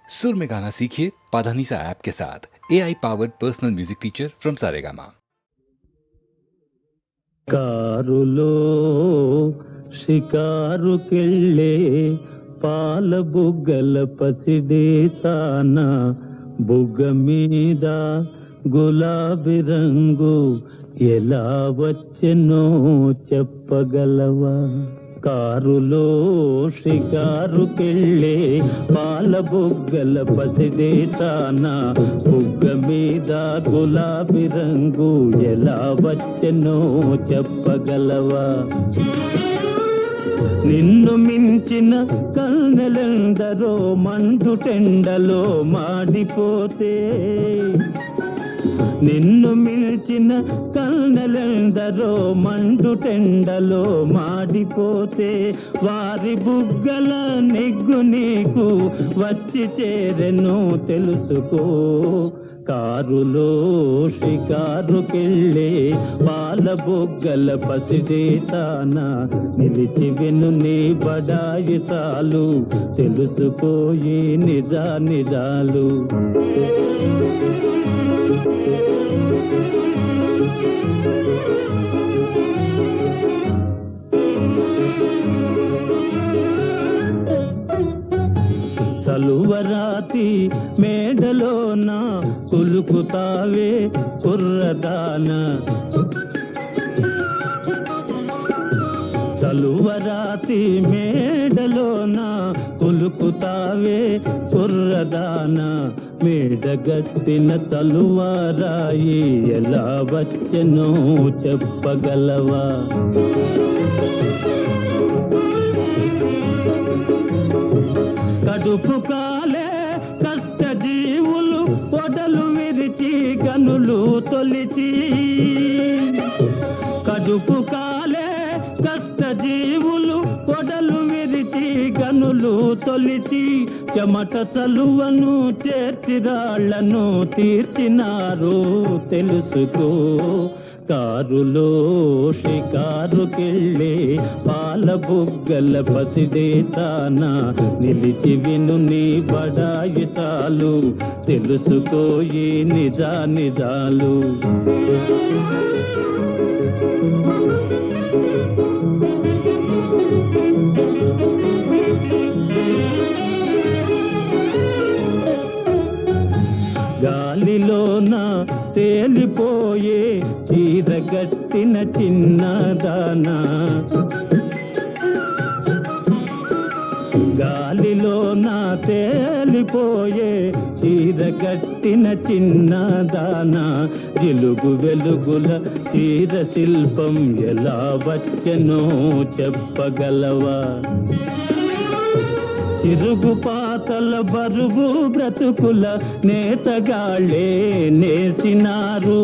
सुर में गाना सीखिए पाधानीसा ऐप के साथ। AI powered personal music teacher from Saregama. కారులో షికారుకెళ్ళే పాల బుగ్గల పసిడే తాన బుగ్గ మీద గులాబీ రంగు ఎలా వచ్చెనో చెప్పగలవా? కారులో షికారుకెళ్ళే పాల బుగ్గల పసిడే తాన బుగ్గ మీద గులాబీ రంగు ఎలా వచ్చెనో చెప్పగలవా? నిన్ను మించిన కన్నెలెందరో మండుటెండలో మాడిపోతే, నిన్ను మిల్చిన కన్నెలెందరో మండుటెండలో మాడిపోతే, వారి బుగ్గల నెగ్గు నీకు వచ్చి చేరెను తెలుసుకో. కారులో షికారుకెళ్ళే పాల బుగ్గల పసిడే తాన నిలిచి వెను నీ బడాయి చాలు తెలుసుకోయి నిజాలు. చలువరాతి మేడలోన కులుకుతావే కుర్రదాన, చలువరాతి మేడలోన కులుకుతావే కుర్రదాన, మేడగట్టిన చలువరాయి ఎలా వచ్చెనో చెప్పగలవా? కడుపు కాలే కష్ట జీవులు పొడలు విరిచి గనులు తొలిచి, కడుపు కాలే కష్ట జీవులు పొడలు విరిచి గనులు తొలిచి, చెమట చలువను చేర్చిరాళ్లను తీర్చినారు తెలుసుకో. కారులో షికారుకెళ్ళే పాల బుగ్గల పసిడే తాన నిలిచి విను నీ బడాయి చాలు తెలుసుకోయి నిజాలు. గాలిలోన తేలిపోయే చీరగట్టిన చిన్నదానా, గాలిలోన తేలిపోయే చీరగట్టిన చిన్నదానా, జిలుగు వెలుగుల చీర శిల్పం ఎలా వచ్చెనో చెప్పగలవా? తిరుగు పాతల బరువు బ్రతుకుల నేతగాళ్ళే నేసినారు,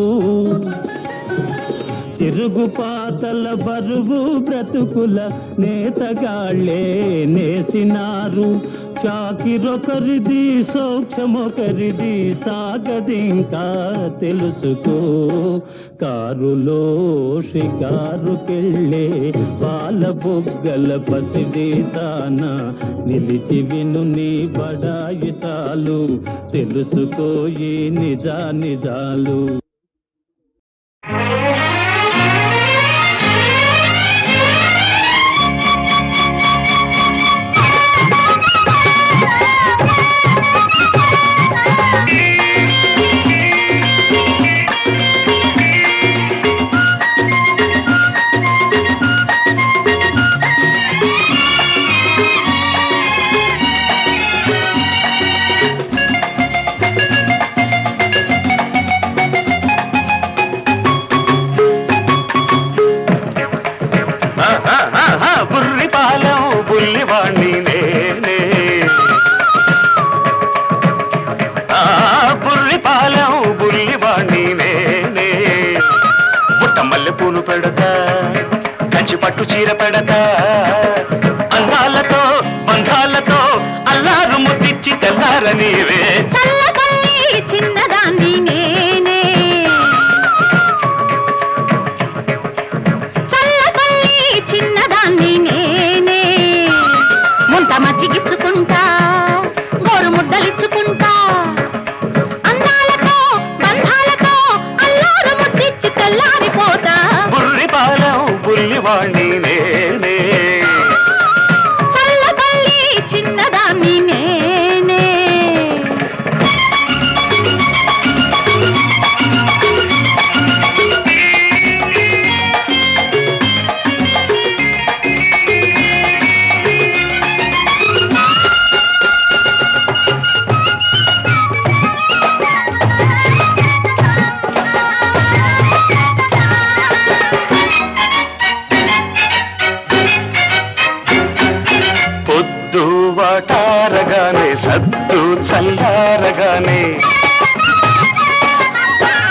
తిరుగు పాతల బరువు బ్రతుకుల నేతగాళ్ళే నేసినారు. చాకిరొకరిది సౌఖ్యమొకరిది సాగదింకా తెలుసుకో. కారులో షికారుకెళ్ళే పాల బుగ్గల పసిడే తాన నిలిచి విను నీ బడాయి చాలు తెలుసుకోయి నిజాలు. పట్టు చీర పెడతా అందాలతో బంధాలతో అల్లారు ముద్దిచ్చి తెల్లార నీవే చిన్నదాన్ని నేనే చల్లపల్లి చిన్నదాన్ని నేనే ముంత మచ్చిగిచ్చుకుంటా గోరు ముద్దల ముద్దలిచ్చుకుంటా అందాలతో బంధాలతో అల్లారు ముద్దిచ్చి తెల్లారిపోతా బుర్రిపాలెం బుల్లివాణ్ణి నేనే చల్లబల్లి చిన్నదాన్ని నేనే పొద్దు వాటారగానే సద్దు చల్లారగానే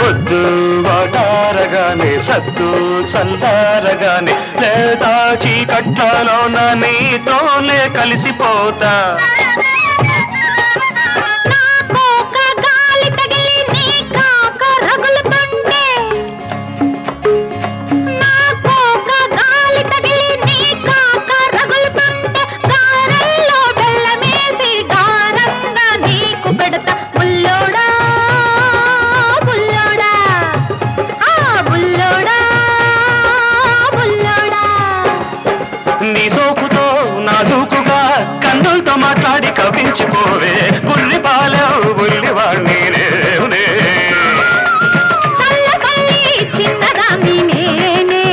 పొద్దు వాటారగానే సద్దు చల్లారగానే లేదా చీకట్లలోన నీతోనే కలిసిపోతా నాకోక గాలి తగిలి నీ కాక రగులుతుంటే నాకోక గాలి తగిలి నీ కాక రగులుతుంటే గారెల్లో బెల్లమేసి గారంగా నీకు పెడతా బుల్లోడా బుల్లోడా ఆ బుల్లోడా బుల్లోడా నీ సోకుతో నాజూకుగా కన్నులతో మాట్లాడి కవించిపోవే బుర్రిపాలెం బుల్లివాణ్ణి నేనే చల్లబల్లి చిన్నదాన్ని నేనే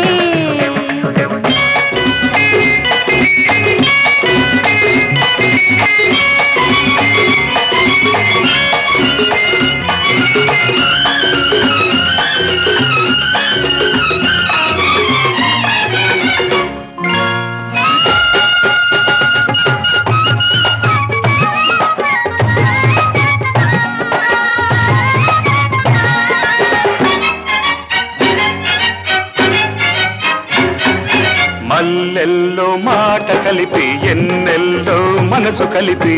మల్లెల్లో మాట కలిపి ఎన్నెల్లో మనసు కలిపి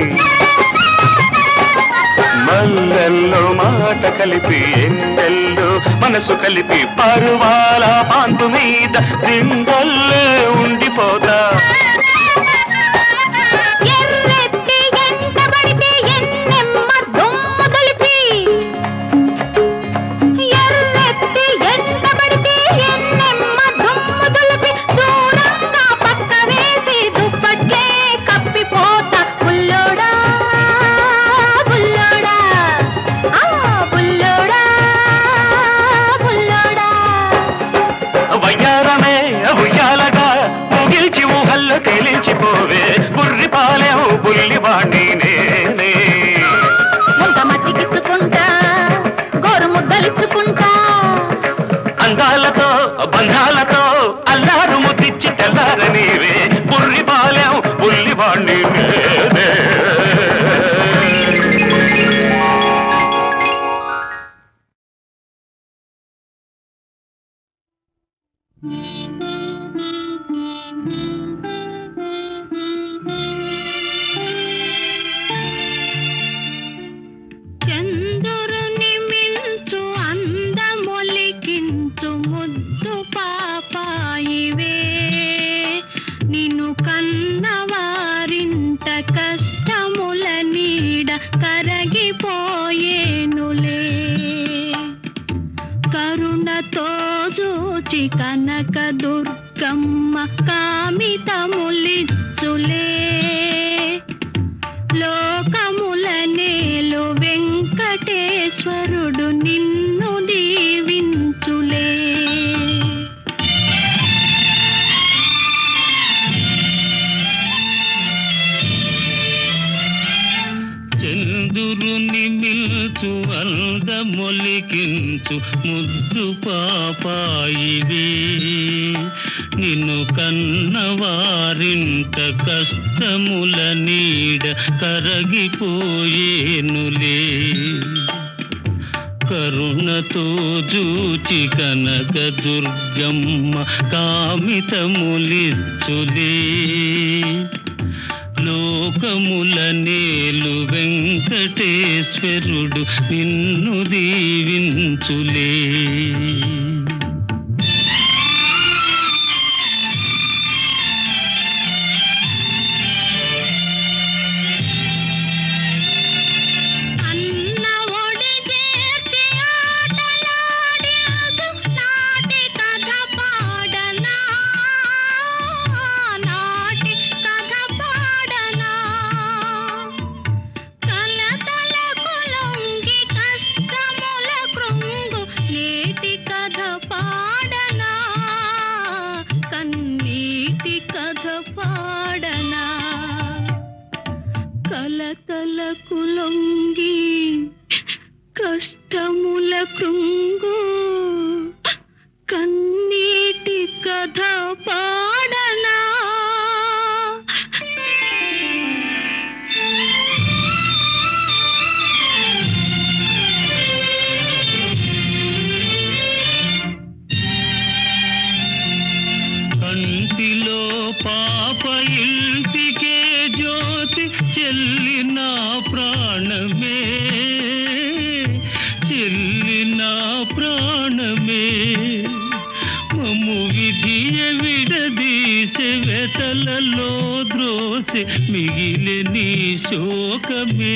మల్లెల్లో మాట కలిపి ఎన్నెల్లో మనసు కలిపి పరువాల పాంపు మీద దిండల్లే ఉండిపోతా ఎర్రెత్తి ఎంటబడితే ఎన్నెమ్మ దుమ్ము దులిపి ఎర్రెత్తి ఎంటబడితే ఎన్నెమ్మ దుమ్ము దులిపి దూరంగా పక్క వేసి దుప్పట్లే కప్పిపోతా బుల్లోడా బుల్లోడా ఆ బుల్లోడా బుల్లోడా వయ్యారమే ఉయ్యాలగా ముగిల్చి ఊహల్లో తేలించిపోవే బుర్రిపాలెం బుల్లివాణ్ణి నేనే ముంత మచ్చికిచ్చుకుంటా గోరు ముద్దలిచ్చుకుంటా అందాలతో బంధాలతో అల్లారు ముద్దిచ్చి తెల్లారనీవే బుర్రిపాలెం బుల్లివాణ్ణి నేనే చంద్రుని మించు అందమొలికించు ముద్దు పాపాయివే నిన్ను కన్నవారింట కష్టముల నీడ కరగిపోయేనులే కరుణతో చూచి కనక దుర్గమ్మ కామితములిచ్చులే లోకముల నేలు వెంకటేశ్వరుడు నిన్ను దీవించులే చంద్రుని మిల్చు అందమొలికించు ముద్దు పాపాయివే నిన్ను కన్నవారింట కష్టముల నీడ కరగిపోయేనులే కరుణతో జూచి కనక దుర్గమ్మ కామితములిచ్చులే లోకముల నేలు వెంకటేశ్వరుడు నిన్ను దీవించులే కలతలకు లొంగి కష్టముల కృంగు కన్నీటి కథ పాడనా కంటిలో పాప ఇంటికే జ్యోతి చెల్లిన ప్రాణమే చెల్లిన ప్రాణమే మమ్ము విధియ విడదీసే వెతలలో ద్రోసె మిగిలి నీ శోకమే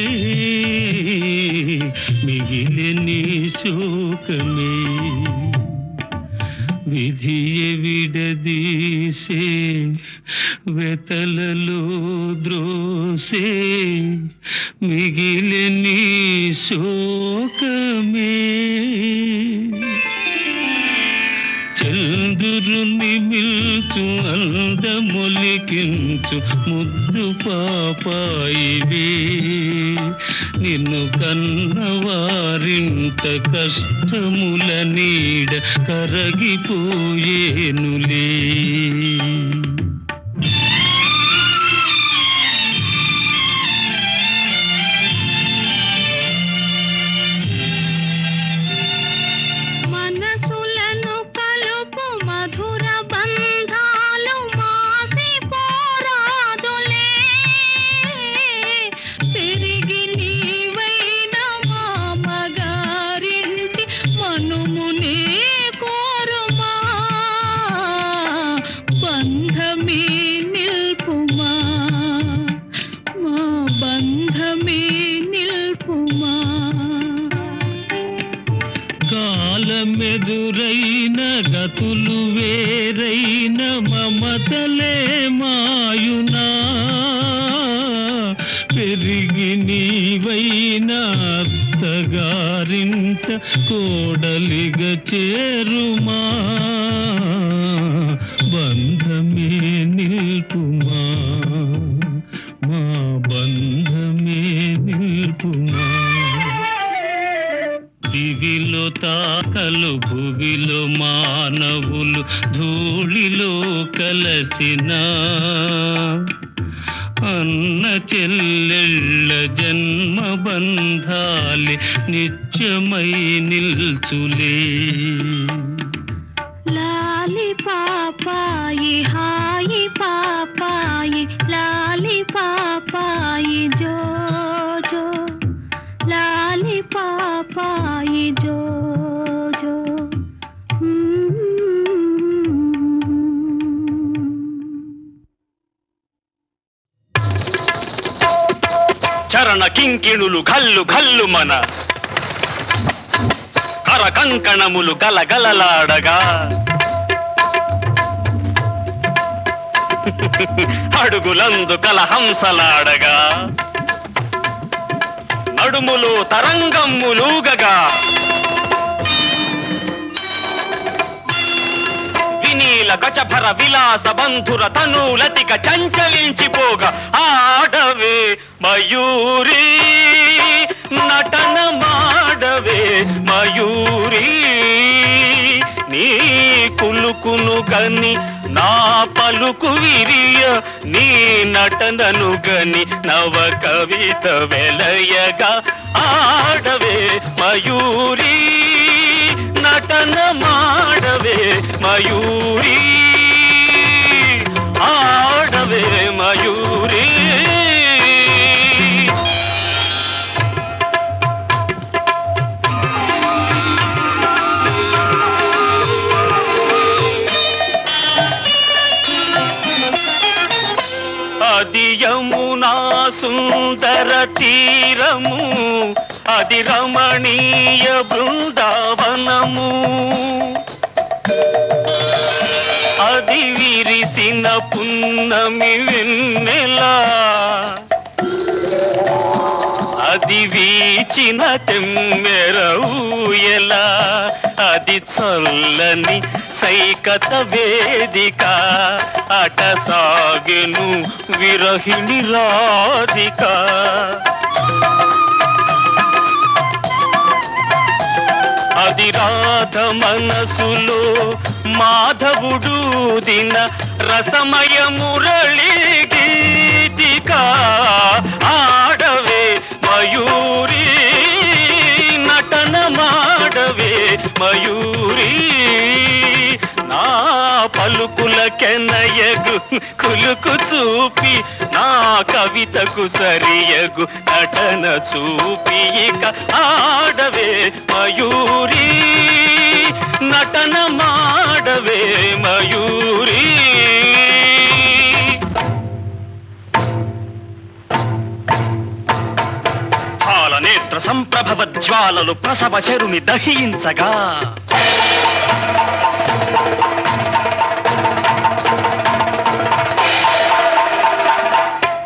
మిగిలి నీ శోకమే విధియ విడదీసే వెతలలో ద్రోసే మిగిలి నీ శోకమే చంద్రుని మిల్చు అందమొలికించు ముద్దు పాపాయివే నిన్ను కన్నవారింట కష్టముల నీడ కరగిపోయేనులే కాలమెదురైన గతులు వేరైన మమతలే మాయునా పెరిగి నీవైన అత్తగారింట కోడలిగ చేరుమా బంధమే నిల్పుమా మా బంధమే నిల్పుమా దివిలో తాకలు భువిలో మానవులు ధూళిలో కలసిన అన్న చెల్లెళ్ళ జన్మ బంధాలి నిత్యమై నిల్చులే లాలి పాపాయి హాయి పాపాయి లాలి పాపాయి జో జో లాలి పాపాయి జో జో చరణ కింకిణులు ఘల్లు ఘల్లు మన కర కంకణములు గలగలలాడగా అడుగులందు కలహంసలాడగా నడుములు తరంగమ్ములూగగా వినీల గజభర విలాస బంధుర తనూలతిక చంచలించిపోగా ఆడవే మయూరి నటన మాడవే మయూరి నీ కులుకును గని నా పలుకు విరియ నీ నటనను గని నవ కవిత వెలయగా ఆడవే మయూరి నటన మాడవే మయూరి ఆడవే మయూరి అది యమునా సుందర తీరము అది రమణీయ బృందావనము అది విరిసిన పున్నమి వెన్నెల అది వీచిన తెమ్మెర ఊయల అది చల్లని సైకత వేదిక అట సాగెను విరహిణి రాధిక. అది రాధ మనసులో మాధవుడు దిన రసమయ మురళి గీతిక. ఆడవే మయూరి నటన మాడవే మయూరి, నా పలుకుల కెనయగు కులుకు చూపి నా కవితకు సరియగు నటన చూపి ఇక ఆడవే మయూరి నటన మాడవే మయూరి. పాలనేత్ర సంప్రభవ జ్వాలలు ప్రసవ శరుని దహించగా,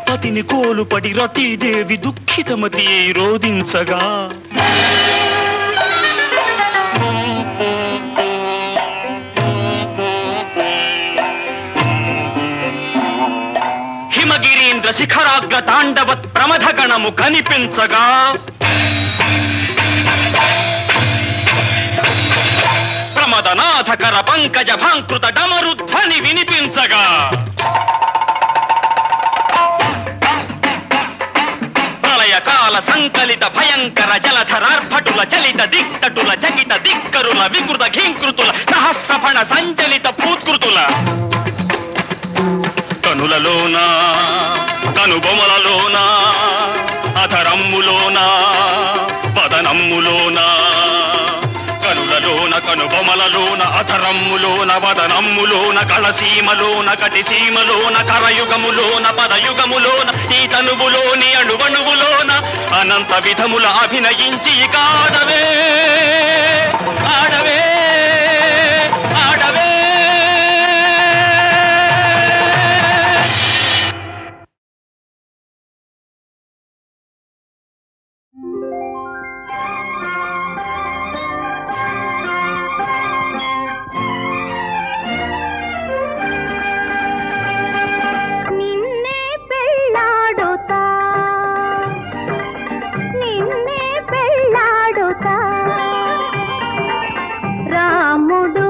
పతిని కోలుపడి రతీదేవి దుఃఖితమతి రోధించగా, హిమగిరీంద్ర శిఖరాగ్ర తాండవత్ ప్రమథగణము కనిపించగా, ప్రమదనాథకర పంకజ భాంకృత డమరుధ్వని వినిపించగా, ప్రళయకాల సంకలిత భయంకర జలధరార్భటుల చలిత దిక్కటుల చకిత దిక్కరుల వికృత ఘీంకృతుల సహస్రఫణ సంచలిత పూత్కృతుల కనులలోన కనుబొమలలోన అధరమ్ములోన వదనమ్ములోన, కనులలోన కనుబొమలలోన అధరమ్ములోన వదనమ్ములోన కళసీమలోన కటిసీమలోన కరయుగములోన పదయుగములోన ఈ తనువులోని అణువణువులోన అనంత విధముల అభినయించి కాడవే ఆడవే ఆడవే. రాముడు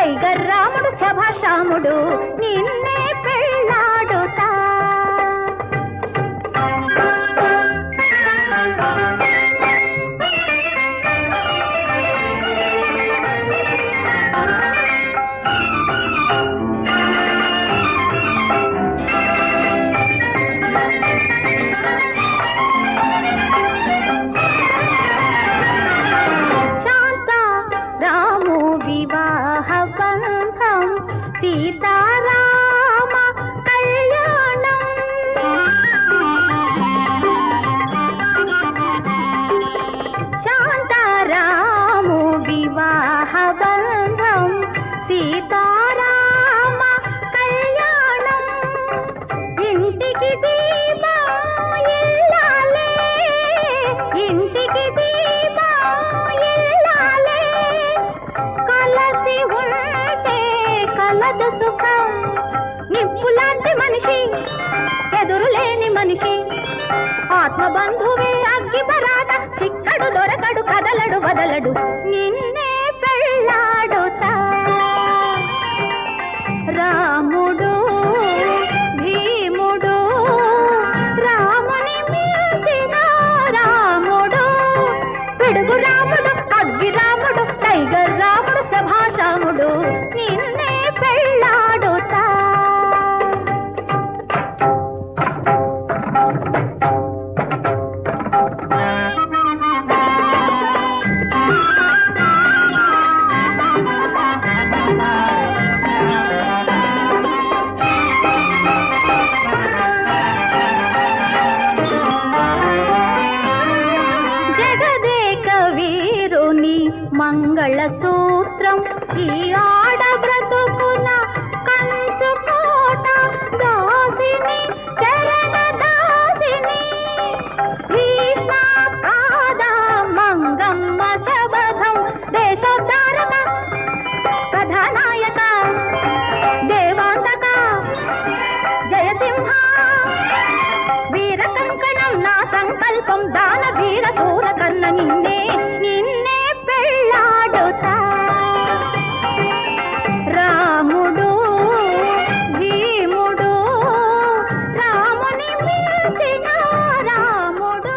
నిన్నే పెళ్ళాడుతా. నిప్పులాంటి మనిషి ఎదురులేని మనిషి ఆత్మబంధువే అగ్గి పరాట చిక్కడు దొరకడు కదలడు వదలడు నిన్నే పెళ్ళాడుతా. రాముడు భీముడు రాముని మించిన రాముడు, పిడుగు రాముడు అగ్గి రాముడు టైగర్ రాముడు సభారాముడు నిన్నే పెళ్ళాడుతా. జగదేక వీరుని మంగళ సూత్రం ఈ ఆడ బ్రతుకున కంచుకోట దాసిని శరణ సంకల్పం దాన వీర సూర కన్న నిన్నే నిన్నే పెళ్ళాడుతా రాముడు భీముడు రాముని మించిన రాముడు.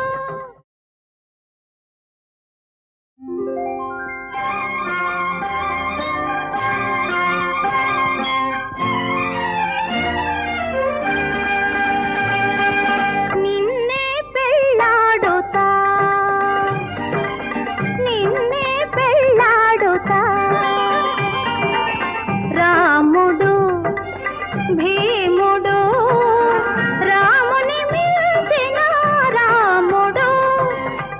నిన్నే పెళ్ళాడుతా నిన్నే పెళ్ళాడుతా రాముడు భీముడు రాముని మించిన రాముడు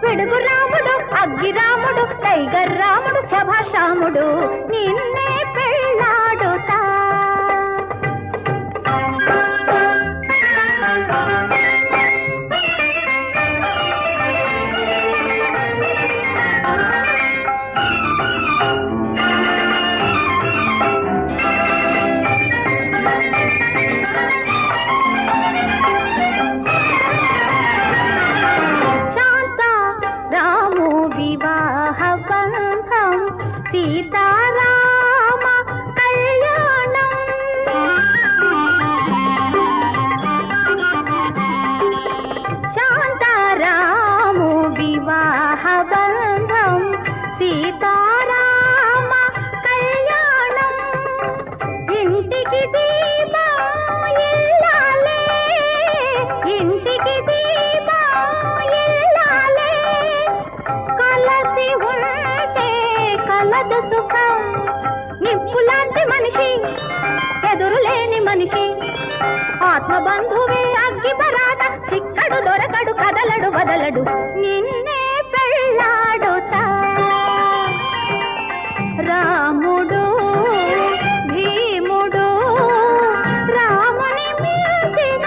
పిడుగు రాముడు అగ్గి రాముడు టైగర్ రాముడు శభాష్ రాముడు నిన్నే పెళ్ళాడుతా శాంత రాము వివాహ బంధం సీతారామ కళ్యాణం శాంతారాము వివాహ బంధం సీతారామ కళ్యాణం ఇంటికి దీపం ఇల్లాలే ఇంటికి దీపం ఇల్లాలే కలసి ఉంటే కలదు సుఖం నిప్పులాంటి మనిషి ఎదురులేని మనిషి ఆత్మబంధువే అగ్గి పరాట చిక్కడు దొరకడు కదలడు వదలడు నిన్నే పెళ్ళాడుతా రాముడు భీముడు రాముని మించిన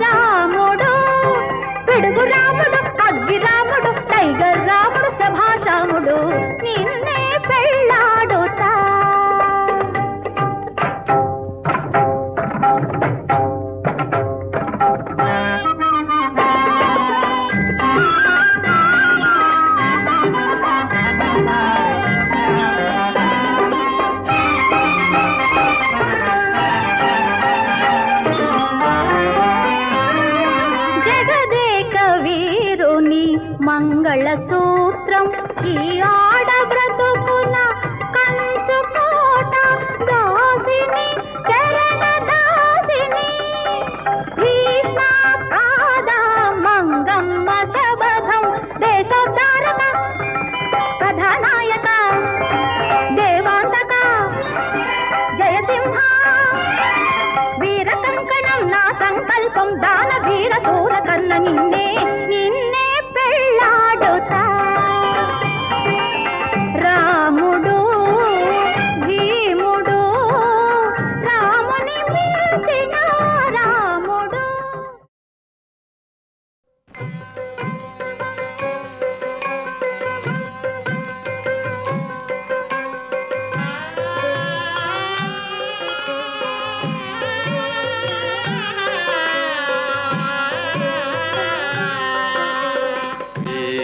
రాముడు పిడుగు రాముడు అగ్గి రాముడు టైగర్ రాముడు శభాష్ రాముడు నిన్నే పెళ్ళాడుతా జగదేక వీరుని మంగళ సూత్రం ఈ ఆడ బ్రతుకున కంచు కోట దాసిని చరణ దాసిని భీష్మ కాదా మంగమ్మ శబధం దేశోద్ధారక కథానాయక దేవాంతక జయసింహ వీర కంకణం నా సంకల్పం దాన వీర సూర కన్న నిన్నే నిన్నే పెళ్ళాడుతా రాముడు భీముడు రాముని మించిన రాముడు.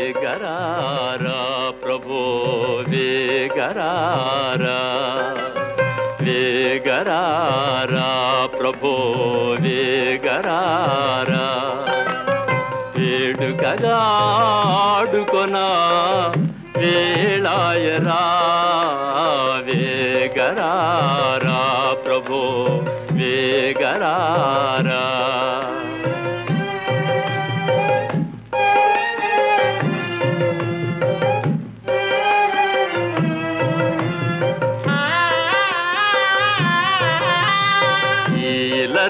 వేగరారా ప్రభో వేగరారా వేగరారా ప్రభో వేగరారా వేడుకగా ఆడుకొనా వేళాయరా వేగరారా ప్రభో వేగరారా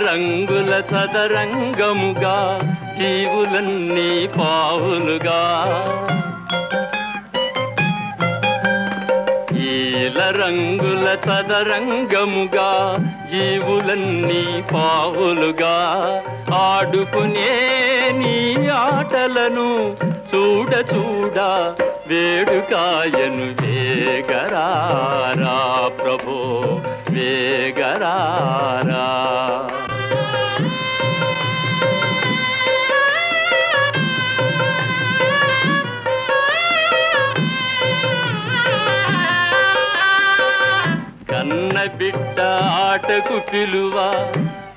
రంగుల సదరంగముగా జీవులన్నీ పావులుగా ఈల రంగుల సదరంగముగా జీవులన్నీ పావులుగా ఆడుకునే నీ ఆటలను చూడ చూడ వేడుకాయను వేగరారా ప్రభో వేగరారా బిడ్డ ఆటకు పిలువ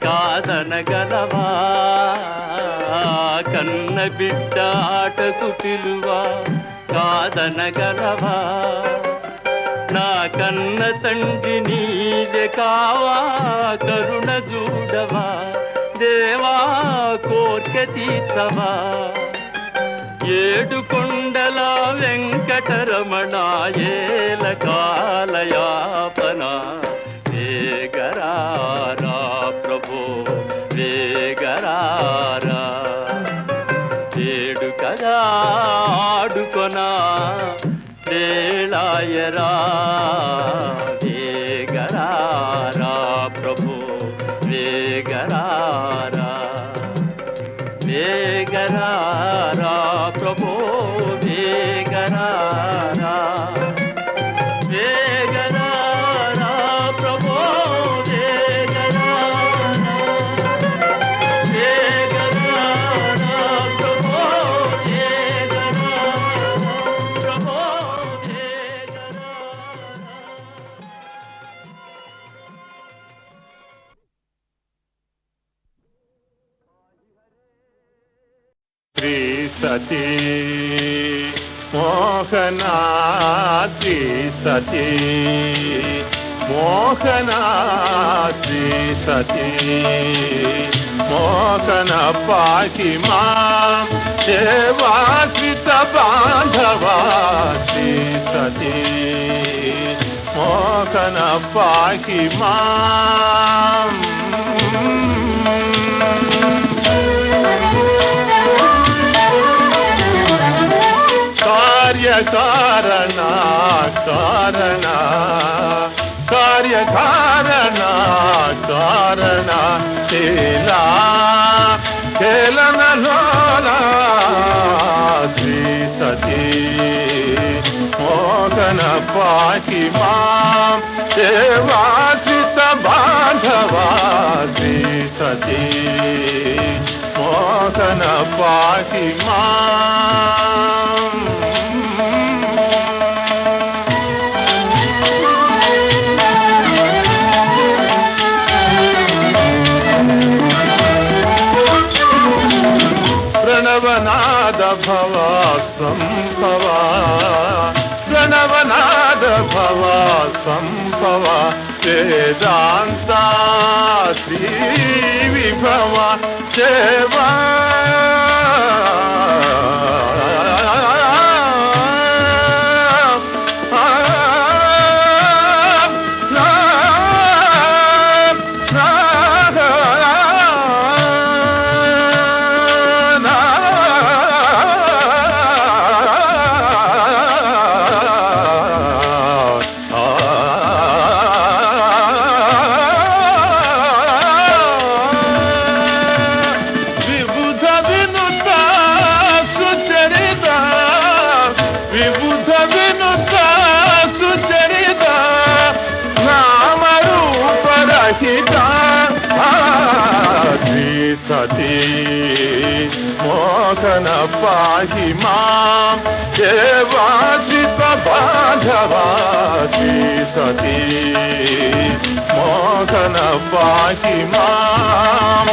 కాదనగలవా కన్న బిడ్డ ఆటకు పిలువ కాదనగలవా నా కన్న తండ్రి నీవే కావా కరుణ చూడవా దేవా కోర్కె తీర్చవా ఏడు కొండల వెంకటరమణ ఏల కాలయాపన వేగరారా ప్రభో వేగరారా ఏడు కదా ఆడుకొనా వేళాయరా వేగరారా ప్రభో వేగరారా వేగరారా ప్రభో వేగరారా వేగరారా ప్రభో వేగరారా వేగరారా ప్రభో వేగరారా ప్రభో వేగరారా శ్రీ సతీ మోహనా శ్రీ సతీ మోహనా శ్రీ సతీ మోహన పాకి మా దేవాశ్రిత బాంధవా శ్రీ సతీ మోహన పాకి మా కార్యకారణ కారణ కార్యకారణ కారణ శీలా కేలనలోలా శ్రీ సతీ మోహన పాకి మా దేవాశ్రిత బాంధవా శ్రీ సతీ మోహన పాకి మా ప్రణవనాద భవ సంభవ ప్రణవనాద భవ సంభవ వేదాంత శ్రీ విభవ సేవా సతీ మోహన పాహి మాం దేవాశ్రిత బాంధవా శ్రీ సతీ మోహన పాహి మాం